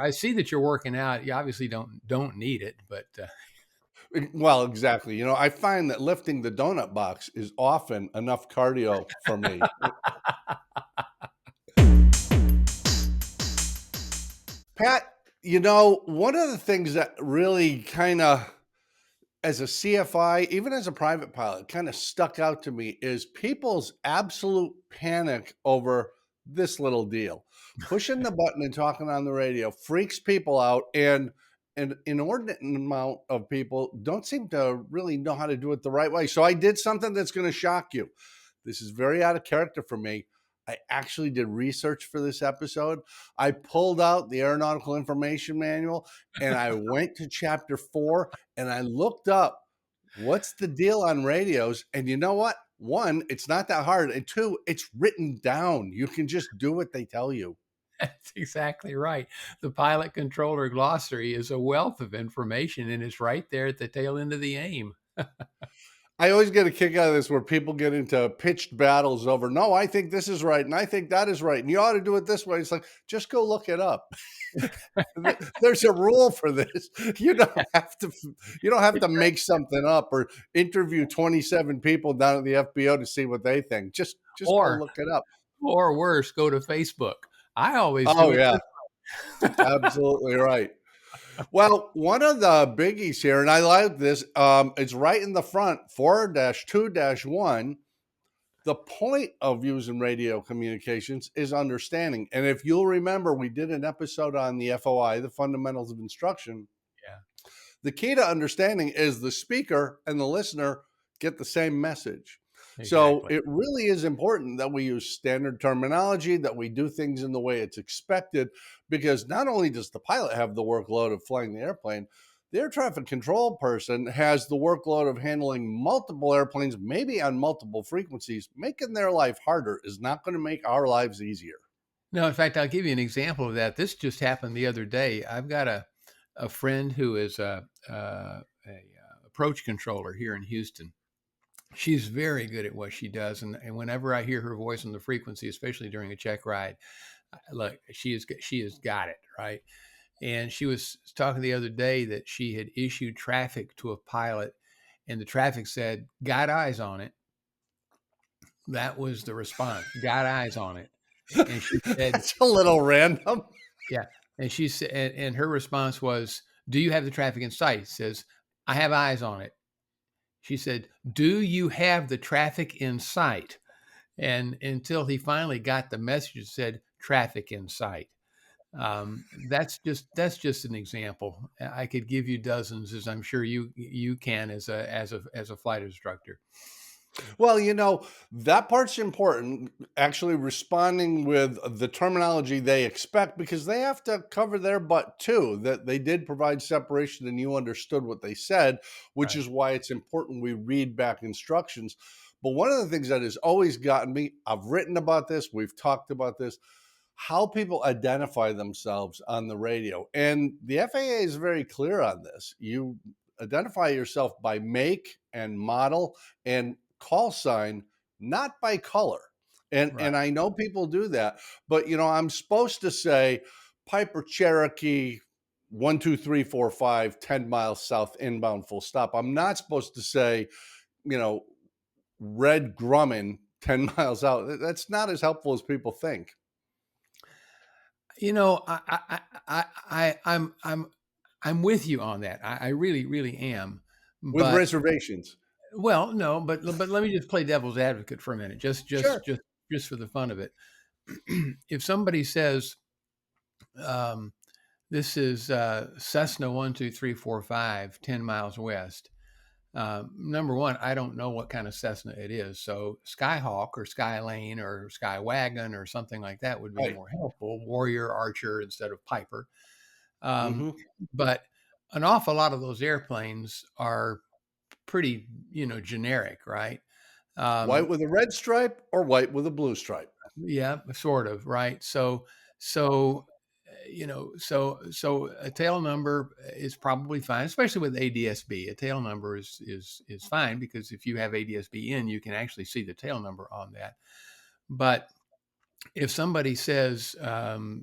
I see that you're working out. You obviously don't need it, but Well, exactly. You know, I find that lifting the donut box is often enough cardio for me. Pat, you know, one of the things that really kind of, as a CFI, even as a private pilot, kind of stuck out to me is people's absolute panic over this little deal. Pushing the button and talking on the radio freaks people out, and an inordinate amount of people don't seem to really know how to do it the right way. So I did something that's going to shock you. This is very out of character for me. I actually did research for this episode. I pulled out the Aeronautical Information Manual and I went to chapter 4 and I looked up what's the deal on radios. And you know what? One, it's not that hard. And two, it's written down. You can just do what they tell you. that's exactly right. The pilot controller glossary is a wealth of information, and it's right there at the tail end of the AIM. I always get a kick out of this where people get into pitched battles over, no, I think this is right. And I think that is right. And you ought to do it this way. It's like, just go look it up. There's a rule for this. You don't have to, you don't have to make something up or interview 27 people down at the FBO to see what they think. Just go Or look it up. or worse, go to Facebook. I always Oh do it yeah, this absolutely right. Well, one of the biggies here, and I like this, it's right in the front, 4-2-1. The point of using radio communications is understanding. And if you'll remember, we did an episode on the FOI, the fundamentals of instruction. Yeah, The key to understanding is the speaker and the listener get the same message. So exactly. it really is important that we use standard terminology, that we do things in the way it's expected, because not only does the pilot have the workload of flying the airplane, the air traffic control person has the workload of handling multiple airplanes, maybe on multiple frequencies. Making their life harder is not going to make our lives easier. No, in fact, I'll give you an example of that. This just happened the other day. I've got a friend who is a approach controller here in Houston. She's very good at what she does, and whenever I hear her voice on the frequency, especially during a check ride, look, she has got it right. And she was talking the other day that she had issued traffic to a pilot, and the traffic said, "Got eyes on it." That was the response. Got eyes on it. And she said, That's a little random. yeah. And she said, and her response was, "Do you have the traffic in sight?" He says, "I have eyes on it." She said, "Do you have the traffic in sight?" And until he finally got the message that said traffic in sight. That's just an example. I could give you dozens, as I'm sure you can as a flight instructor. Well, you know, that part's important, actually responding with the terminology they expect, because they have to cover their butt too, that they did provide separation and you understood what they said, which Right. is why it's important we read back instructions. But one of the things that has always gotten me, I've written about this, we've talked about this, how people identify themselves on the radio. And the FAA is very clear on this. You identify yourself by make and model and call sign, not by color. And Right. I know people do that, but you know, I'm supposed to say Piper Cherokee 12345 10 miles south inbound full stop. I'm not supposed to say, you know, Red Grumman 10 miles out. That's not as helpful as people think. You know, I'm with you on that. I really, really am. With But reservations. well, no, but let me just play devil's advocate for a minute, just just Sure. just just for the fun of it. If somebody says, um, "This is Cessna 12345, 10 miles west," number one, I don't know what kind of Cessna it is. So Skyhawk or Skylane or Skywagon or something like that would be Right. more helpful. Warrior Archer instead of Piper. Um, Mhm. but an awful lot of those airplanes are pretty, generic, right? White Um, with a red stripe or white with a blue stripe. yeah, sort of, right? So a tail number is probably fine, especially with ADSB. A tail number is fine because if you have ADSB in, you can actually see the tail number on that. But if somebody says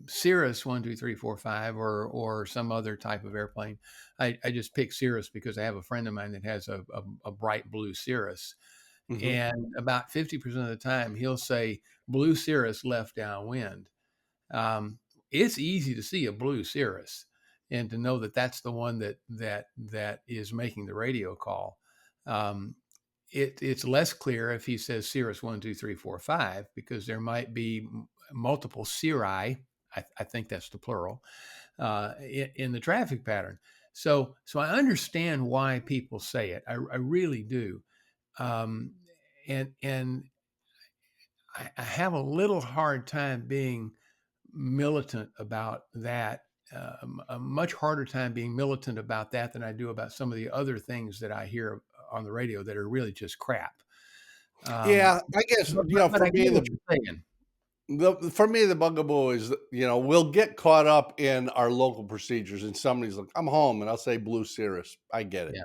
Cirrus 12345 or some other type of airplane, I just pick Cirrus because I have a friend of mine that has a bright blue Cirrus, Mhm. and about 50% of the time he'll say blue Cirrus left downwind. Um, it's easy to see a blue Cirrus and to know that that's the one that is making the radio call. Um, it's less clear if he says Cirrus 12345 because there might be multiple Cirri. I think that's the plural in the traffic pattern. So I understand why people say it. I really do. Um, and I have a little hard time being militant about that. A much harder time being militant about that than I do about some of the other things that I hear on the radio that are really just crap. Um, Yeah, I guess, but I get what you're saying. for me, the bugaboo is, we'll get caught up in our local procedures and somebody's like, "I'm home," and I'll say Blue Cirrus. I get it. Yeah,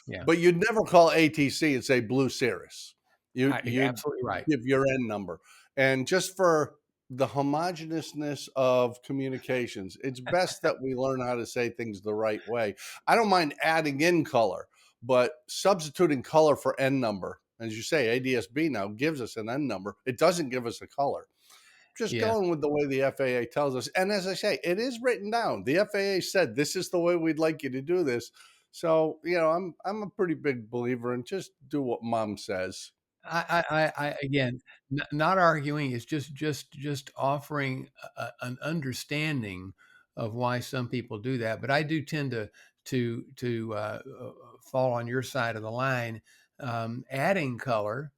yeah, But you'd never call ATC and say Blue Cirrus. you're You'd absolutely right. give your N number. And just for the homogeneousness of communications, it's best that we learn how to say things the right way. I don't mind adding in color, but substituting color for N number, as you say, ADSB now gives us an N number. It doesn't give us a color. Just Yeah. going with the way the FAA tells us. And as I say, it is written down. The FAA said this is the way we'd like you to do this. So, I'm a pretty big believer in just do what mom says. I again, not arguing. It's just offering an understanding of why some people do that. But I do tend to fall on your side of the line, adding color.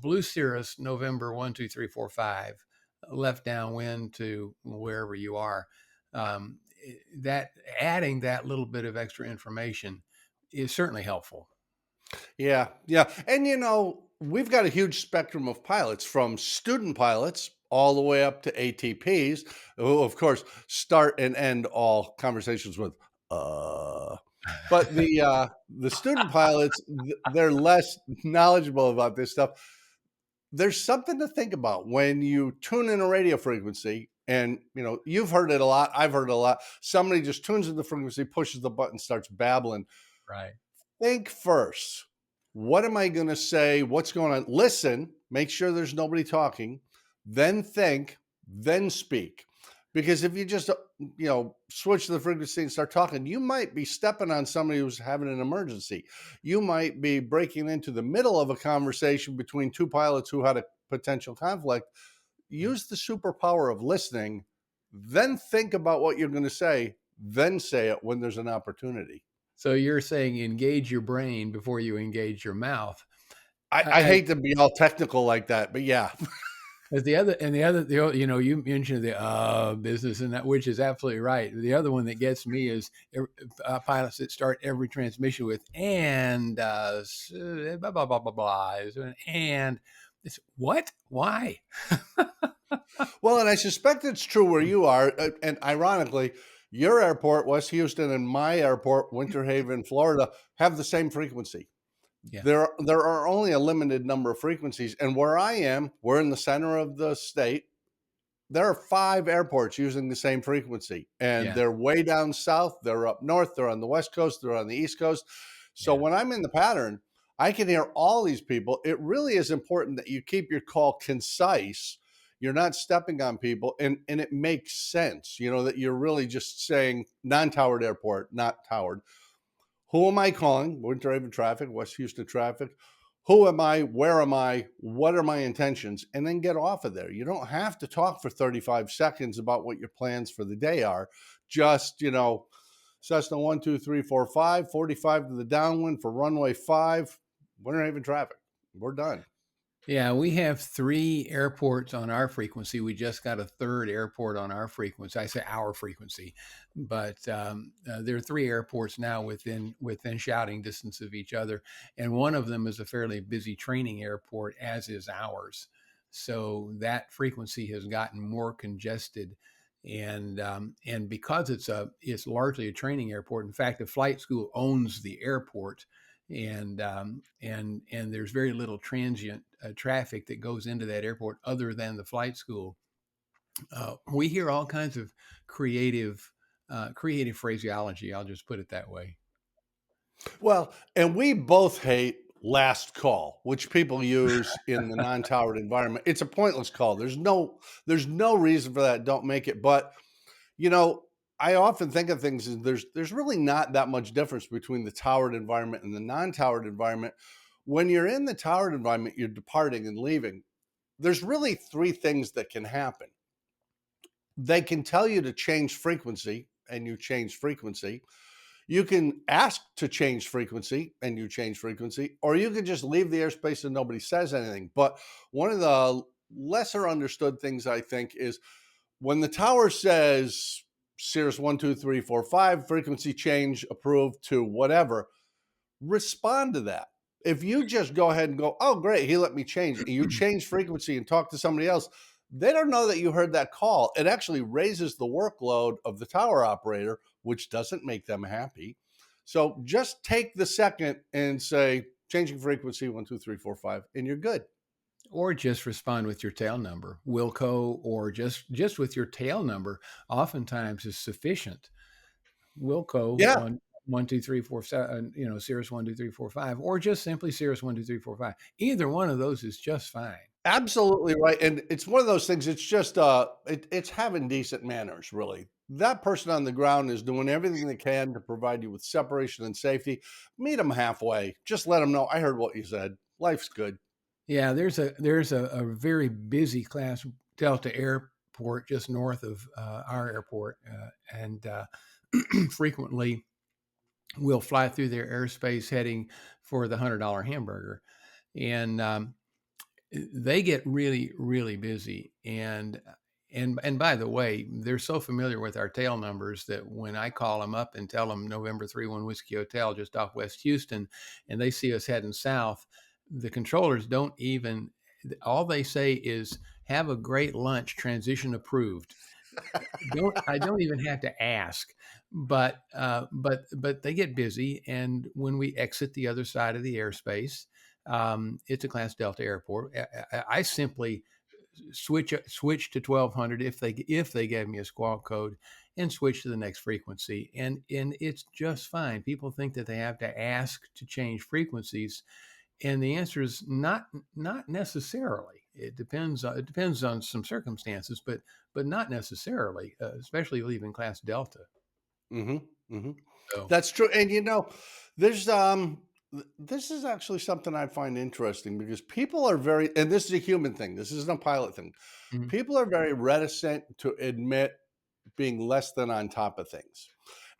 Blue Cirrus, November 12345, left downwind to wherever you are. That adding that little bit of extra information is certainly helpful. Yeah, yeah. And we've got a huge spectrum of pilots from student pilots all the way up to ATPs, who of course start and end all conversations with uh but the student pilots, they're less knowledgeable about this stuff. There's something to think about when you tune in a radio frequency, and you've heard it a lot, I've heard it a lot. Somebody just tunes in the frequency, pushes the button, starts babbling. Right. Think first. What am I going to say? What's going on? Listen, make sure there's nobody talking, then think, then speak. Because if you just, switch the frequency and start talking, you might be stepping on somebody who's having an emergency. You might be breaking into the middle of a conversation between two pilots who had a potential conflict. Use the superpower of listening, then think about what you're going to say, then say it when there's an opportunity. So you're saying engage your brain before you engage your mouth. I I, hate to be all technical like that, but yeah. as you mentioned the business and that, which is absolutely right. The other one that gets me is pilots that start every transmission with and blah blah blah blah blah, and it's what? Why? Well, and I suspect it's true where you are. And ironically, your airport, West Houston, and my airport, Winter Haven, Florida, have the same frequency. Yeah, There are only a limited number of frequencies. And where I am, we're in the center of the state. There are 5 airports using the same frequency, and yeah, they're way down south, they're up north, they're on the West Coast, they're on the East Coast. So yeah. when I'm in the pattern, I can hear all these people. It really is important that you keep your call concise. You're not stepping on people, and it makes sense, that you're really just saying non-towered airport, not towered. Who am I calling? Winter Haven traffic, West Houston traffic. Who am I? Where am I? What are my intentions? And then get off of there. You don't have to talk for 35 seconds about what your plans for the day are. Just, Cessna 12345, 45 to the downwind for runway 5, Winter Haven traffic. We're done. Yeah, we have 3 airports on our frequency. We just got a 3rd airport on our frequency. I say our frequency, but there are 3 airports now within shouting distance of each other, and one of them is a fairly busy training airport, as is ours. So that frequency has gotten more congested, and because it's largely a training airport. In fact, the flight school owns the airport, and there's very little transient traffic that goes into that airport other than the flight school. We hear all kinds of creative creative phraseology. I'll just put it that way. Well, and we both hate last call, which people use in the non-towered environment. It's a pointless call. There's no reason for that. Don't make it. But you know, I often think of things as there's really not that much difference between the towered environment and the non-towered environment. When you're in the towered environment, you're departing and leaving. There's really three things that can happen. They can tell you to change frequency, and you change frequency. You can ask to change frequency, and you change frequency, or you can just leave the airspace and nobody says anything. But one of the lesser understood things, I think, is when the tower says Cirrus 12345, frequency change approved to whatever, respond to that. If you just go ahead and go, oh, great, he let me change, and you change frequency and talk to somebody else, they don't know that you heard that call. It actually raises the workload of the tower operator, which doesn't make them happy. So just take the second and say, changing frequency 12345, and you're good. Or just respond with your tail number, Wilco, or just with your tail number. Oftentimes is sufficient. Wilco Yeah, 1 2 3 4 7, Cirrus 1 2 3 4 5, or just simply Cirrus 1 2 3 4 5. Either one of those is just fine. absolutely right. And it's one of those things, it's just it's having decent manners, really. That person on the ground is doing everything they can to provide you with separation and safety. Meet them halfway. Just let them know, I heard what you said. Life's good. Yeah, there's a very busy class Delta airport just north of our airport, and frequently we'll fly through their airspace heading for the $100 hamburger, and they get really really busy. And by the way, they're so familiar with our tail numbers that when I call them up and tell them November 31 Whiskey Hotel just off West Houston, and they see us heading south, the controllers don't even, all they say is have a great lunch, transition approved. I don't even have to ask, but they get busy, and when we exit the other side of the airspace, it's a Class Delta airport. I simply switch to 1200 if they gave me a squawk code, and switch to the next frequency, and it's just fine. People think that they have to ask to change frequencies, and the answer is not necessarily. It depends on some circumstances, but not necessarily, especially leaving Class Delta. Hmm. Hmm. So. That's true. And there's this is actually something I find interesting because people are very, and this is a human thing. This isn't a pilot thing. Mhm. People are very reticent to admit being less than on top of things.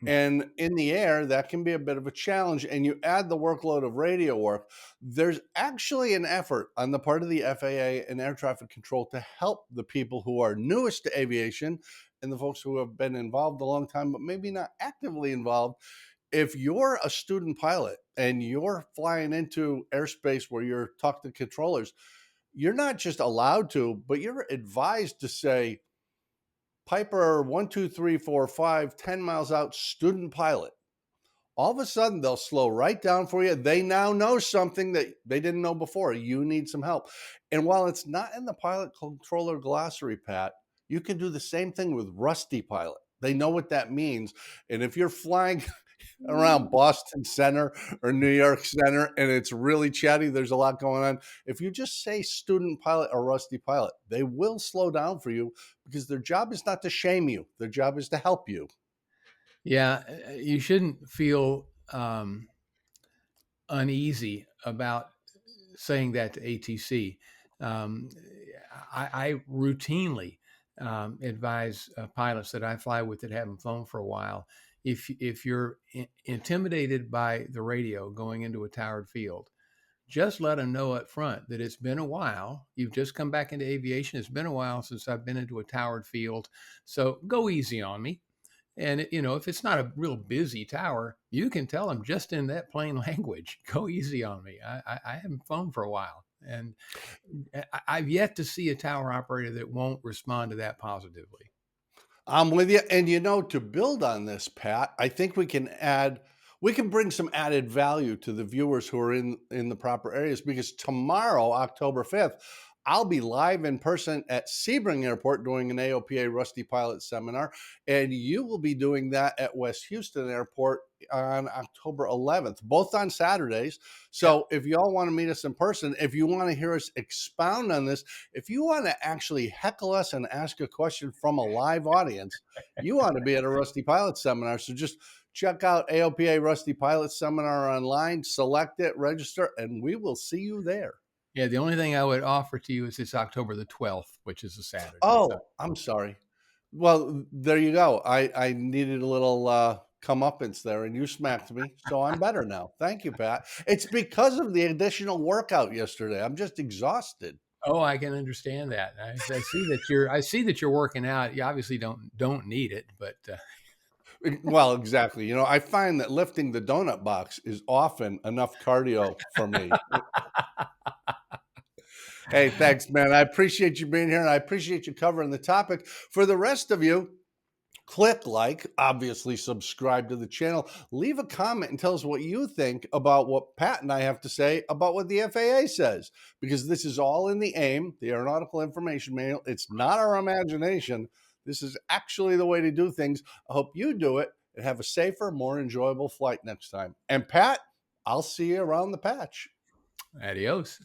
Mm. And in the air, that can be a bit of a challenge. And you add the workload of radio work, there's actually an effort on the part of the FAA and air traffic control to help the people who are newest to aviation and the folks who have been involved a long time, but maybe not actively involved. If you're a student pilot and you're flying into airspace where you're talking to controllers, you're not just allowed to, but you're advised to say, Piper 12345, 10 miles out, student pilot. All of a sudden, they'll slow right down for you. They now know something that they didn't know before. You need some help. And while it's not in the pilot controller glossary, Pat, you can do the same thing with rusty pilot. They know what that means. And if you're flying around Boston Center or New York Center and it's really chatty, there's a lot going on. If you just say student pilot or rusty pilot, they will slow down for you because their job is not to shame you. Their job is to help you. Yeah, you shouldn't feel uneasy about saying that to ATC. Um, I routinely advise pilots that I fly with that haven't flown for a while. If you're intimidated by the radio going into a towered field, just let them know up front that it's been a while. You've just come back into aviation. It's been a while since I've been into a towered field, so go easy on me. And if it's not a real busy tower, you can tell them just in that plain language, go easy on me. I haven't flown for a while. And I've yet to see a tower operator that won't respond to that positively. I'm with you. And to build on this, Pat, I think we can add we can bring some added value to the viewers who are in the proper areas, because tomorrow, October 5th, I'll be live in person at Sebring Airport doing an AOPA Rusty Pilot seminar, and you will be doing that at West Houston Airport on October 11th, both on Saturdays. Yep. So if y'all want to meet us in person, if you want to hear us expound on this, if you want to actually heckle us and ask a question from a live audience, you want to be at a Rusty Pilot seminar. So just check out AOPA Rusty Pilot Seminar online, select it, register, and we will see you there. Yeah, the only thing I would offer to you is it's October the 12th, which is a Saturday. So, Oh, I'm sorry. Well, there you go. I needed a little comeuppance there, and you smacked me, so I'm better now. Thank you, Pat. It's because of the additional workout yesterday. I'm just exhausted. oh, I can understand that. I see that you're working out. You obviously don't need it, but Well, exactly. I find that lifting the donut box is often enough cardio for me. Hey, thanks, man. I appreciate you being here, and I appreciate you covering the topic. For the rest of you, click like, obviously subscribe to the channel, leave a comment and tell us what you think about what Pat and I have to say about what the FAA says, because this is all in the AIM, the Aeronautical Information Manual. It's not our imagination. This is actually the way to do things. I hope you do it and have a safer, more enjoyable flight next time. And Pat, I'll see you around the patch. adios.